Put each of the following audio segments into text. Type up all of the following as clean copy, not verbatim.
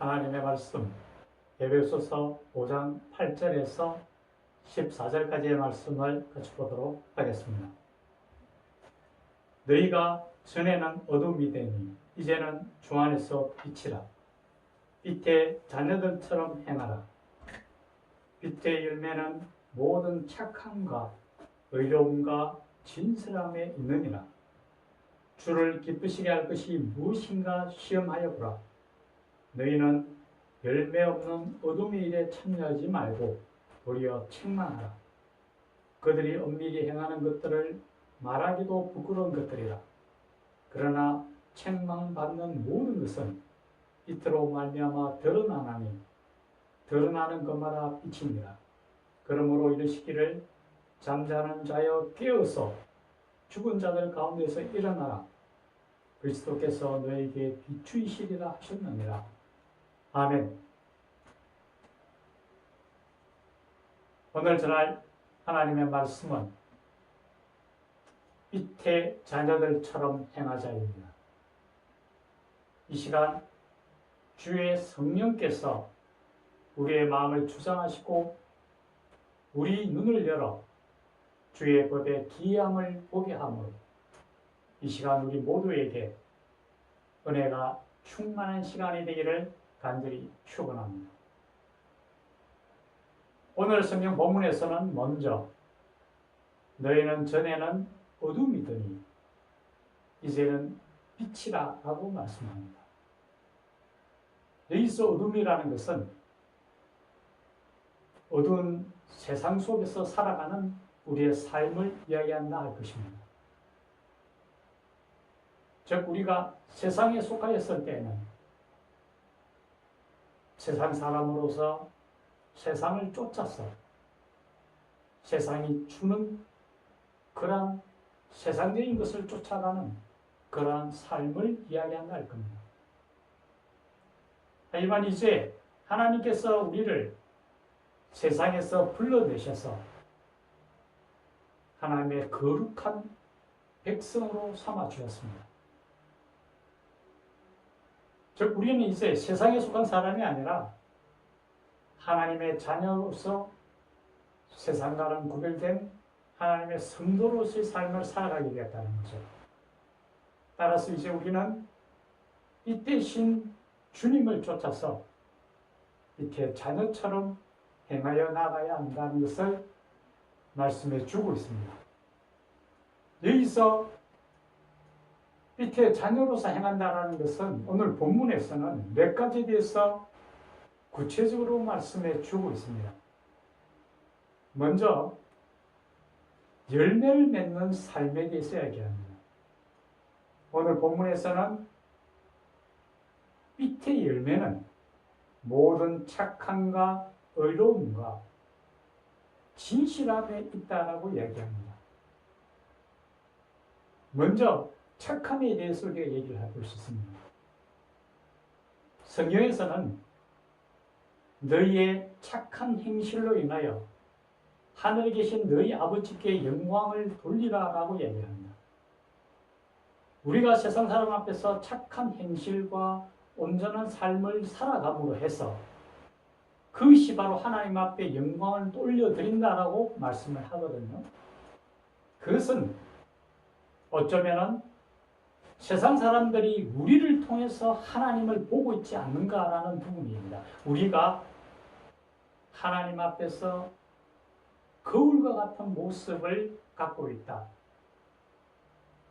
하나님의 말씀 에베소서 5장 8절에서 14절까지의 말씀을 같이 보도록 하겠습니다. 너희가 전에는 어둠이 되니 이제는 주 안에서 빛이라. 빛의 자녀들처럼 행하라. 빛의 열매는 모든 착함과 의로움과 진실함에 있느니라. 주를 기쁘시게 할 것이 무엇인가 시험하여 보라. 너희는 열매 없는 어둠의 일에 참여하지 말고 도리어 책망하라. 그들이 엄밀히 행하는 것들을 말하기도 부끄러운 것들이라. 그러나 책망받는 모든 것은 빛으로 말미암아 드러나나니 드러나는 것마다 빛입니다. 그러므로 이르시기를 잠자는 자여 깨어서 죽은 자들 가운데서 일어나라. 그리스도께서 너에게 비추이시리라 하셨느니라. 아멘. 오늘 전할 하나님의 말씀은 빛의 자녀들처럼 행하자입니다. 이 시간 주의 성령께서 우리의 마음을 주장하시고 우리 눈을 열어 주의 법의 기이함을 보게 하므로 이 시간 우리 모두에게 은혜가 충만한 시간이 되기를 간절히 축원합니다. 오늘 성경 본문에서는 먼저 너희는 전에는 어둠이더니 이제는 빛이라 라고 말씀합니다. 여기서 어둠이라는 것은 어두운 세상 속에서 살아가는 우리의 삶을 이야기한다 할 것입니다. 즉 우리가 세상에 속하였을 때에는 세상 사람으로서 세상을 쫓아서 세상이 주는 그러한 세상적인 것을 쫓아가는 그러한 삶을 이야기한다 할 겁니다. 하지만 이제 하나님께서 우리를 세상에서 불러내셔서 하나님의 거룩한 백성으로 삼아주셨습니다. 즉 우리는 이제 세상에 속한 사람이 아니라 하나님의 자녀로서 세상과는 구별된 하나님의 성도로서의 삶을 살아가게 되었다는 거죠. 따라서 이제 우리는 이 대신 주님을 쫓아서 이렇게 자녀처럼 행하여 나가야 한다는 것을 말씀해 주고 있습니다. 여기서 빛의 자녀로서 행한다는 것은 오늘 본문에서는 몇 가지에 대해서 구체적으로 말씀해 주고 있습니다. 먼저 열매를 맺는 삶에 대해서 이야기합니다. 오늘 본문에서는 빛의 열매는 모든 착함과 의로움과 진실함에 있다라고 이야기합니다. 먼저 착함에 대해서 우리가 얘기를 해볼 수 있습니다. 성경에서는 너희의 착한 행실로 인하여 하늘에 계신 너희 아버지께 영광을 돌리라라고 얘기합니다. 우리가 세상 사람 앞에서 착한 행실과 온전한 삶을 살아감으로 해서 그것이 바로 하나님 앞에 영광을 돌려드린다라고 말씀을 하거든요. 그것은 어쩌면은 세상 사람들이 우리를 통해서 하나님을 보고 있지 않는가라는 부분입니다. 우리가 하나님 앞에서 거울과 같은 모습을 갖고 있다.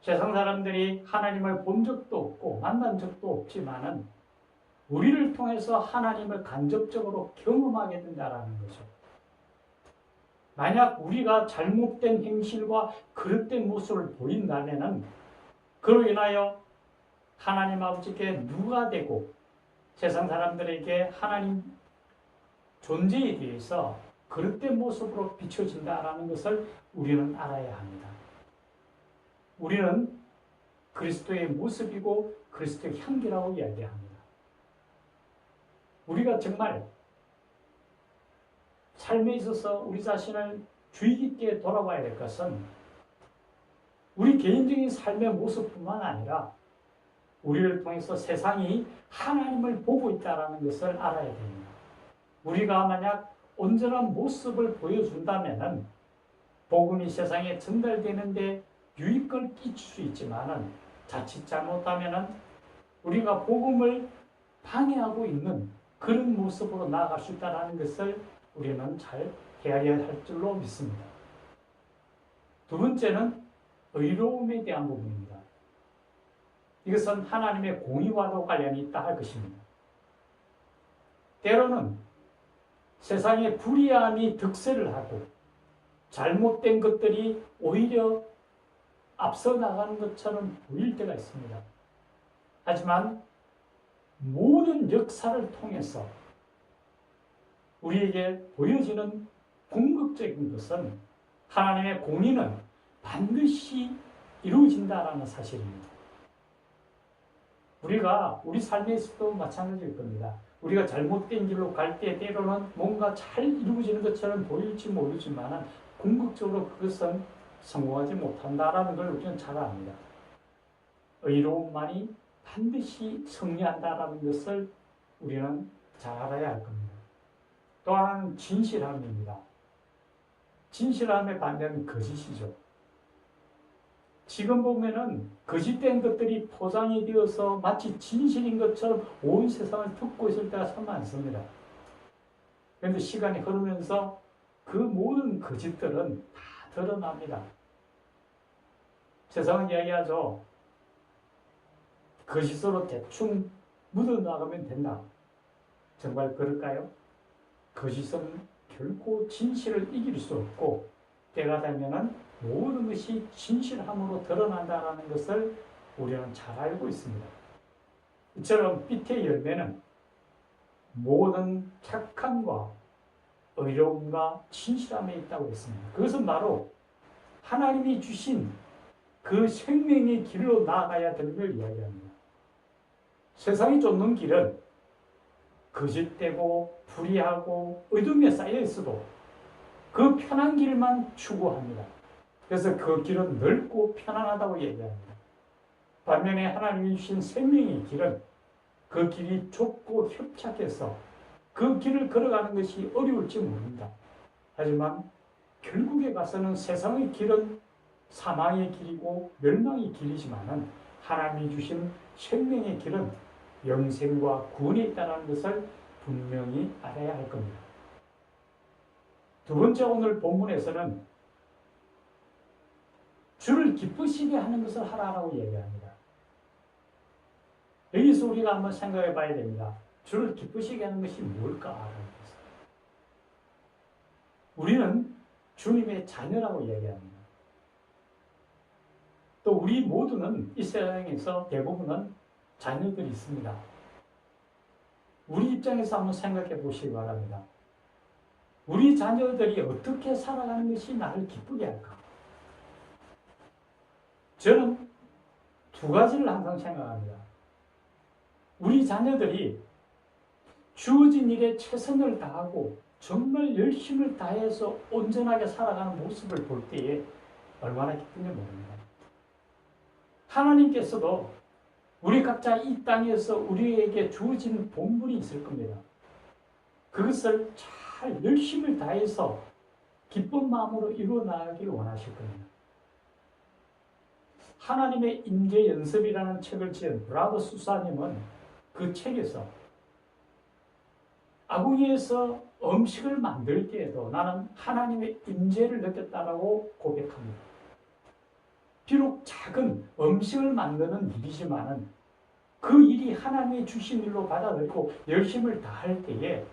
세상 사람들이 하나님을 본 적도 없고 만난 적도 없지만은 우리를 통해서 하나님을 간접적으로 경험하게 된다는 거죠. 만약 우리가 잘못된 행실과 그릇된 모습을 보인다면은 그로 인하여 하나님 아버지께 누가 되고 세상 사람들에게 하나님 존재에 대해서 그릇된 모습으로 비춰진다라는 것을 우리는 알아야 합니다. 우리는 그리스도의 모습이고 그리스도의 향기라고 이야기합니다. 우리가 정말 삶에 있어서 우리 자신을 주의 깊게 돌아봐야 될 것은 우리 개인적인 삶의 모습뿐만 아니라 우리를 통해서 세상이 하나님을 보고 있다는 것을 알아야 됩니다. 우리가 만약 온전한 모습을 보여준다면 복음이 세상에 전달되는데 유익을 끼칠 수 있지만 자칫 잘못하면 우리가 복음을 방해하고 있는 그런 모습으로 나아갈 수 있다는 것을 우리는 잘 헤아려야 할 줄로 믿습니다. 두 번째는 의로움에 대한 부분입니다. 이것은 하나님의 공의와도 관련이 있다 할 것입니다. 때로는 세상의 불의함이 득세를 하고 잘못된 것들이 오히려 앞서 나가는 것처럼 보일 때가 있습니다. 하지만 모든 역사를 통해서 우리에게 보여지는 궁극적인 것은 하나님의 공의는 반드시 이루어진다라는 사실입니다. 우리가 우리 삶에서도 마찬가지일 겁니다. 우리가 잘못된 길로 갈 때 때로는 뭔가 잘 이루어지는 것처럼 보일지 모르지만 궁극적으로 그것은 성공하지 못한다라는 걸 우리는 잘 압니다. 의로움만이 반드시 승리한다라는 것을 우리는 잘 알아야 할 겁니다. 또 하나는 진실함입니다. 진실함의 반대는 거짓이죠. 지금 보면은 거짓된 것들이 포장이 되어서 마치 진실인 것처럼 온 세상을 듣고 있을 때가 참 많습니다. 그런데 시간이 흐르면서 그 모든 거짓들은 다 드러납니다. 세상은 이야기하죠. 거짓으로 대충 묻어나가면 된다. 정말 그럴까요? 거짓은 결코 진실을 이길 수 없고 때가 되면은 모든 것이 진실함으로 드러난다는 것을 우리는 잘 알고 있습니다. 이처럼 빛의 열매는 모든 착함과 의로움과 진실함에 있다고 했습니다. 그것은 바로 하나님이 주신 그 생명의 길로 나아가야 되는 걸 이야기합니다. 세상이 쫓는 길은 거짓되고 불의하고 어둠에 쌓여 있어도 그 편한 길만 추구합니다. 그래서 그 길은 넓고 편안하다고 얘기합니다. 반면에 하나님이 주신 생명의 길은 그 길이 좁고 협착해서 그 길을 걸어가는 것이 어려울지 모릅니다. 하지만 결국에 가서는 세상의 길은 사망의 길이고 멸망의 길이지만 하나님이 주신 생명의 길은 영생과 구원에 있다는 것을 분명히 알아야 할 겁니다. 두 번째 오늘 본문에서는 주를 기쁘시게 하는 것을 하라고 얘기합니다. 여기서 우리가 한번 생각해 봐야 됩니다. 주를 기쁘시게 하는 것이 뭘까? 우리는 주님의 자녀라고 얘기합니다. 또 우리 모두는 이 세상에서 대부분은 자녀들이 있습니다. 우리 입장에서 한번 생각해 보시기 바랍니다. 우리 자녀들이 어떻게 살아가는 것이 나를 기쁘게 할까? 저는 두 가지를 항상 생각합니다. 우리 자녀들이 주어진 일에 최선을 다하고 정말 열심을 다해서 온전하게 살아가는 모습을 볼 때에 얼마나 기쁜지 모릅니다. 하나님께서도 우리 각자 이 땅에서 우리에게 주어진 본분이 있을 겁니다. 그것을 잘 열심을 다해서 기쁜 마음으로 이루어 나가기를 원하실 겁니다. 하나님의 임재 연습이라는 책을 지은 브라더 수사님은 그 책에서 아궁이에서 음식을 만들 때에도 나는 하나님의 임재를 느꼈다라고 고백합니다. 비록 작은 음식을 만드는 일이지만은 그 일이 하나님의 주신 일로 받아들이고 열심을 다할 때에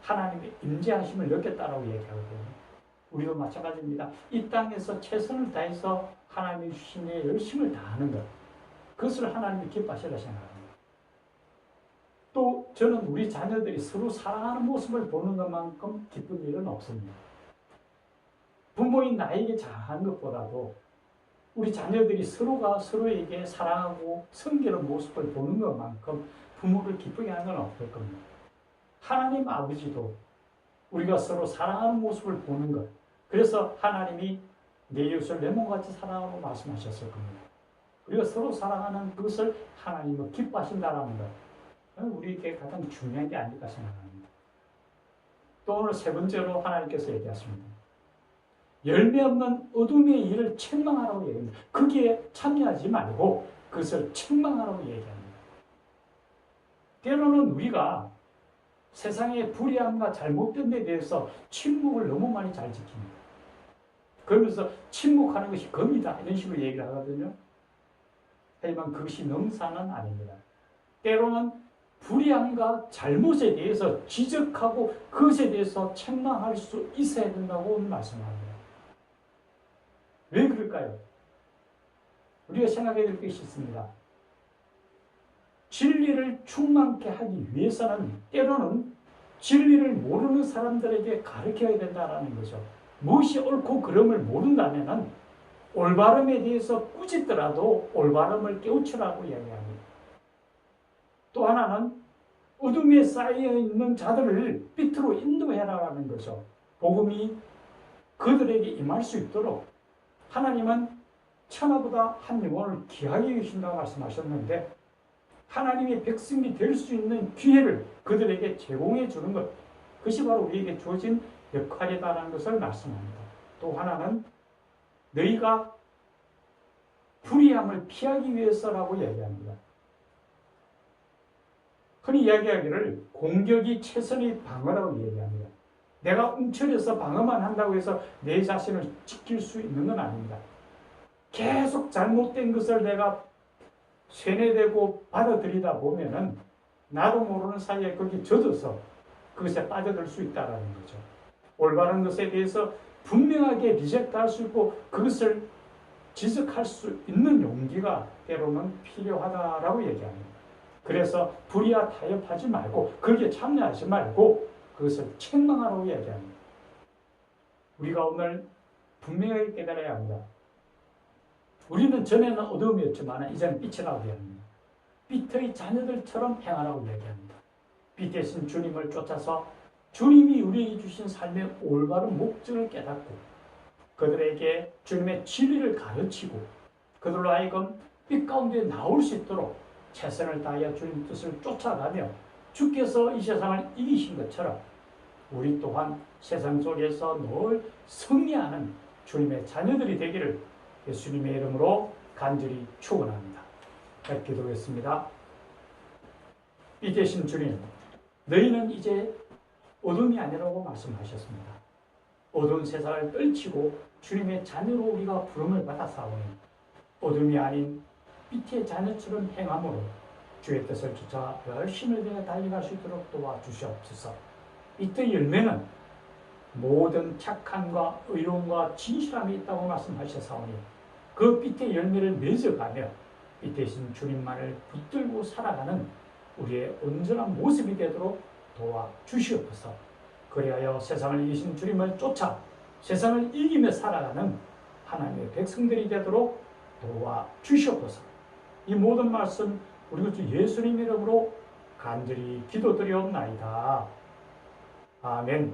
하나님의 임재하심을 느꼈다라고 얘기하거든요. 우리도 마찬가지입니다. 이 땅에서 최선을 다해서 하나님이 주신 일에 열심을 다하는 것, 그것을 하나님이 기뻐하시라 생각합니다. 또 저는 우리 자녀들이 서로 사랑하는 모습을 보는 것만큼 기쁜 일은 없습니다. 부모인 나에게 잘하는 것보다도 우리 자녀들이 서로가 서로에게 사랑하고 섬기는 모습을 보는 것만큼 부모를 기쁘게 하는 건 없을 겁니다. 하나님 아버지도 우리가 서로 사랑하는 모습을 보는 것, 그래서 하나님이 내 이웃을 내 몸같이 사랑하라고 말씀하셨을 겁니다. 우리가 서로 사랑하는 그것을 하나님은 기뻐하신다는 것. 우리에게 가장 중요한 게 아닐까 생각합니다. 또 오늘 세 번째로 하나님께서 얘기하십니다. 열매 없는 어둠의 일을 책망하라고 얘기합니다. 거기에 참여하지 말고 그것을 책망하라고 얘기합니다. 때로는 우리가 세상의 불의함과 잘못된 데 대해서 침묵을 너무 많이 잘 지킵니다. 그러면서 침묵하는 것이 겁니다. 이런 식으로 얘기를 하거든요. 하지만 그것이 능사는 아닙니다. 때로는 불의함과 잘못에 대해서 지적하고 그것에 대해서 책망할 수 있어야 된다고 말씀합니다. 왜 그럴까요? 우리가 생각해야 될 것이 있습니다. 진리를 충만케 하기 위해서는 때로는 진리를 모르는 사람들에게 가르쳐야 된다는 거죠. 무엇이 옳고 그름을 모른다면 올바름에 대해서 꾸짖더라도 올바름을 깨우치라고 이야기합니다. 또 하나는 어둠에 쌓여있는 자들을 빛으로 인도해라라는 거죠. 복음이 그들에게 임할 수 있도록 하나님은 천하보다 한 영혼을 귀하게 여기신다고 말씀하셨는데 하나님의 백성이 될 수 있는 기회를 그들에게 제공해 주는 것, 그것이 바로 우리에게 주어진 역할이다라는 것을 말씀합니다. 또 하나는 너희가 불의함을 피하기 위해서라고 이야기합니다. 흔히 이야기하기를 공격이 최선의 방어라고 이야기합니다. 내가 움츠려서 방어만 한다고 해서 내 자신을 지킬 수 있는 건 아닙니다. 계속 잘못된 것을 내가 세뇌되고 받아들이다 보면은 나도 모르는 사이에 거기 젖어서 그것에 빠져들 수 있다는 거죠. 올바른 것에 대해서 분명하게 리젝트할 수 있고 그것을 지적할 수 있는 용기가 때로는 필요하다라고 얘기합니다. 그래서 불의와 타협하지 말고 거기에 참여하지 말고 그것을 책망하라고 얘기합니다. 우리가 오늘 분명하게 깨달아야 합니다. 우리는 전에는 어둠이었지만 이제는 빛이라고 얘기합니다. 빛의 자녀들처럼 행하라고 얘기합니다. 빛 대신 주님을 쫓아서 주님이 우리에게 주신 삶의 올바른 목적을 깨닫고 그들에게 주님의 진리를 가르치고 그들로 하여금 빛 가운데 나올 수 있도록 최선을 다하여 주님 뜻을 쫓아가며 주께서 이 세상을 이기신 것처럼 우리 또한 세상 속에서 늘 승리하는 주님의 자녀들이 되기를 예수님의 이름으로 간절히 축원합니다. 기도하겠습니다. 빛 대신 주님, 너희는 이제 어둠이 아니라고 말씀하셨습니다. 어두운 세상을 떨치고 주님의 자녀로 우리가 부름을 받았사오니 어둠이 아닌 빛의 자녀처럼 행함으로 주의 뜻을 쫓아 열심을 내어 달려갈 수 있도록 도와주시옵소서. 빛의 열매는 모든 착함과 의로움과 진실함이 있다고 말씀하셨사오니 그 빛의 열매를 맺어가며 빛 대신 주님만을 붙들고 살아가는 우리의 온전한 모습이 되도록 도와주시옵소서. 그리하여 세상을 이기신 주님을 쫓아 세상을 이기며 살아가는 하나님의 백성들이 되도록 도와주시옵소서. 이 모든 말씀 우리 주 예수님 이름으로 간절히 기도드리옵나이다. 아멘.